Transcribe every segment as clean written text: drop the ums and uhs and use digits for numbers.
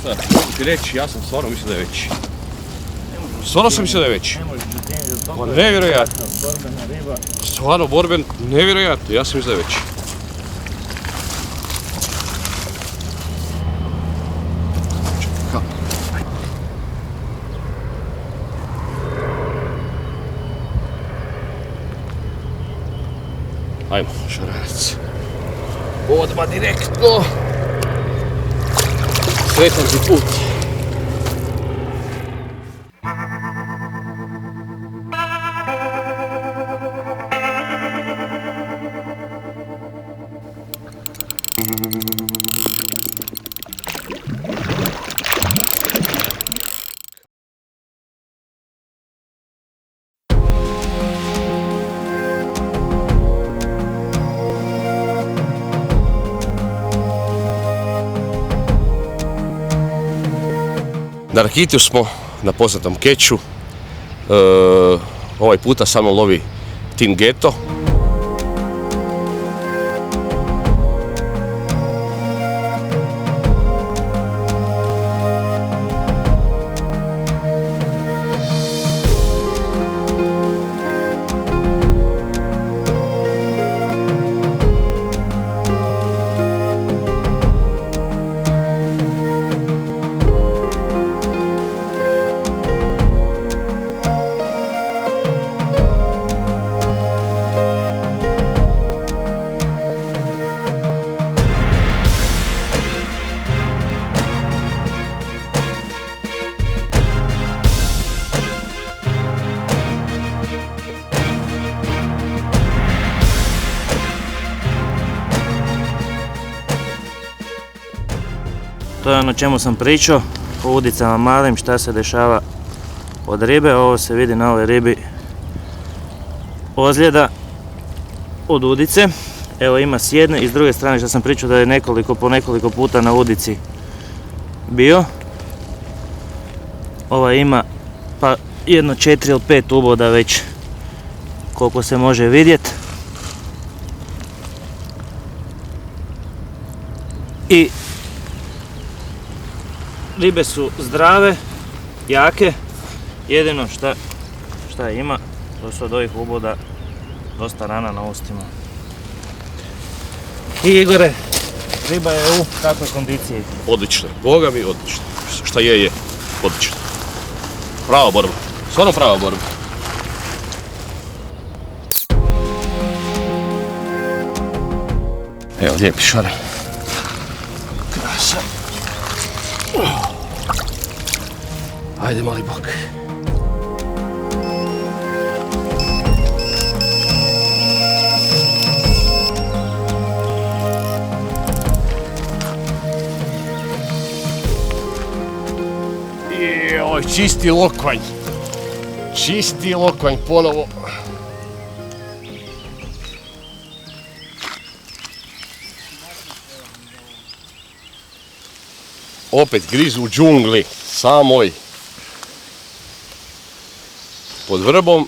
šta, mogu ti reći, ja sam stvarno mislio da je veći. Stvarno sam mislio da je veći. Pa nevjerojatno. Stvarno borben, nevjerojatno, ja sam mislio da je veći. Ajmo, šaranac. Odmah direktno. Sretan ti put. Na Rakitju smo na poznatom keću, ovaj puta samo lovi Team Geto. To je ono o čemu sam pričao, o udicama malim, šta se dešava od ribe. Ovo se vidi na ovoj ribi ozljeda od udice. Evo ima s jedne i s druge strane što sam pričao da je po nekoliko puta na udici bio. Ova ima pa jedno 4 ili 5 uboda već koliko se može vidjeti. I ribe su zdrave, jake, jedino šta ima, to su od ovih uboda dosta rana na ustima. I Igore, riba je u kakvoj kondiciji? Odlično, Boga mi odlično. Šta je, odlično. Prava borba, stvarno prava borba. Evo, lijepi šaran. Krasa. Ajde, mali bok. Joj, čisti lokvanj. Čisti lokvanj ponovo. Opet grizu u džungli, samoj. Pod vrbom,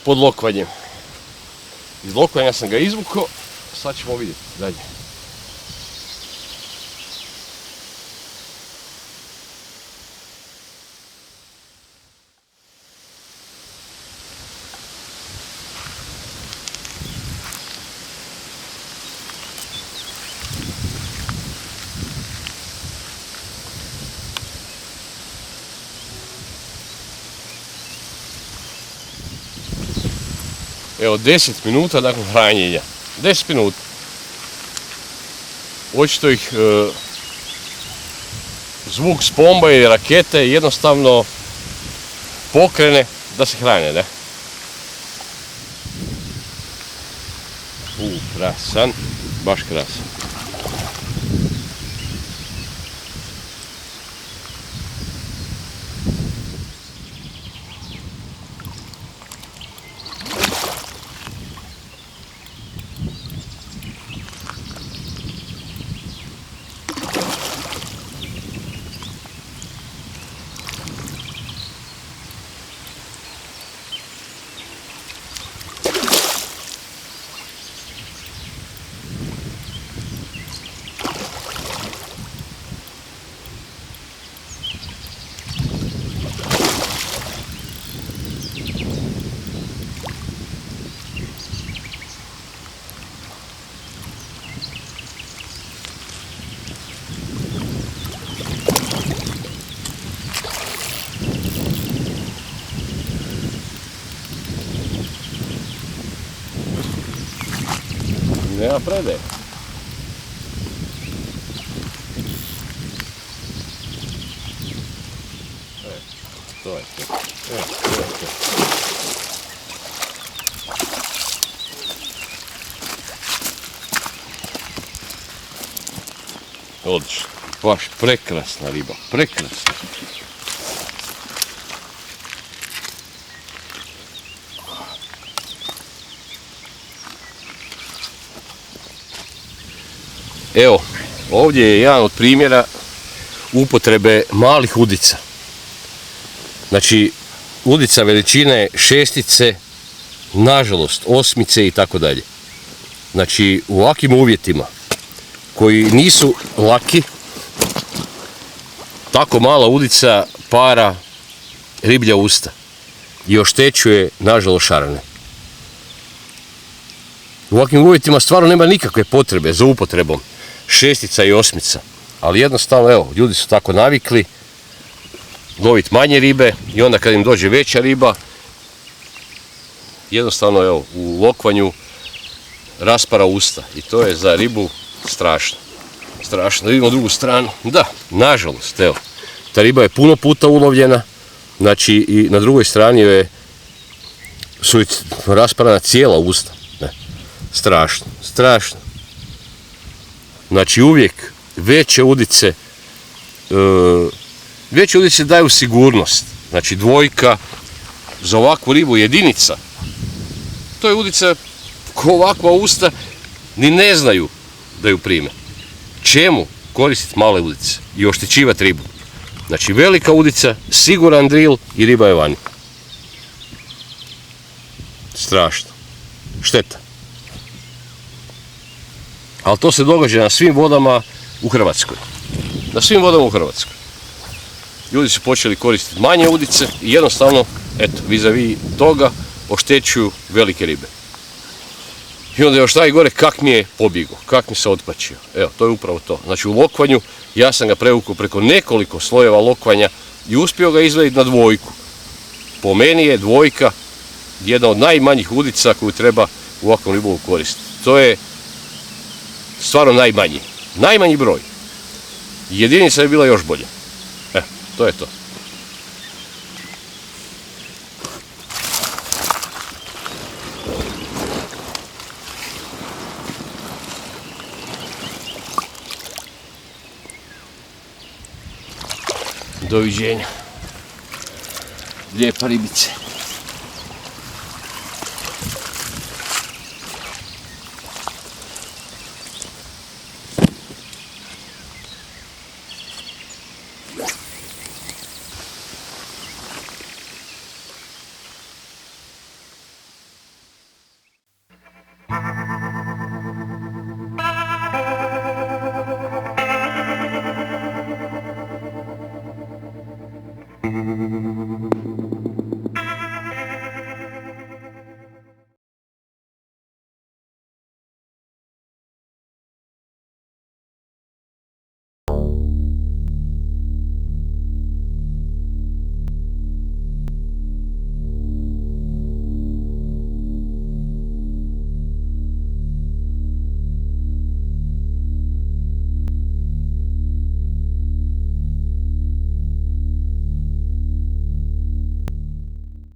pod lokvanjem. Iz lokvanja sam ga izvukao, sad ćemo vidjeti dalje. Evo 10 minuta nakon hranjenja. 10 minuta. Očito ih zvuk s pomba i rakete jednostavno pokrene da se hrane, ne? Krasan, baš krasan. Nema predaje. To je to. To je to. Odlično. Baš prekrasna riba. Prekrasna. Evo, ovdje je jedan od primjera upotrebe malih udica. Znači, udica veličine šestice, nažalost, osmice i tako dalje. Znači, u ovakvim uvjetima koji nisu laki, tako mala udica para riblja usta i oštećuje, nažalost, šarane. U ovakvim uvjetima stvarno nema nikakve potrebe za upotrebom šestica i osmica, ali jednostavno, evo, ljudi su tako navikli loviti manje ribe i onda kad im dođe veća riba, jednostavno, evo, u lokvanju raspara usta i to je za ribu strašno. Strašno. Da vidimo drugu stranu. Da, nažalost, evo, ta riba je puno puta ulovljena, znači i na drugoj strani su rasparana cijela usta. Ne. Strašno, strašno. Znači uvijek veće udice daju sigurnost. Znači dvojka za ovakvu ribu jedinica. To je udica ko ovakva usta ni ne znaju da ju prime. Čemu koristiti male udice i oštećivati ribu? Znači velika udica, siguran dril i riba je vani. Strašno. Šteta. Ali to se događa na svim vodama u Hrvatskoj. Na svim vodama u Hrvatskoj. Ljudi su počeli koristiti manje udice i jednostavno, eto, vis-a-vis toga oštećuju velike ribe. I onda još najgore kak mi je pobjegao, kak mi se otpačio. Evo, to je upravo to. Znači u lokvanju ja sam ga prevukao preko nekoliko slojeva lokvanja i uspio ga izvaditi na dvojku. Po meni je dvojka jedna od najmanjih udica koju treba u ovakvom ribolovu koristiti. To je stvarno najmanji broj. Jedinica je bila još bolja. Evo, to je to. Doviđenja. Lijepa ribice.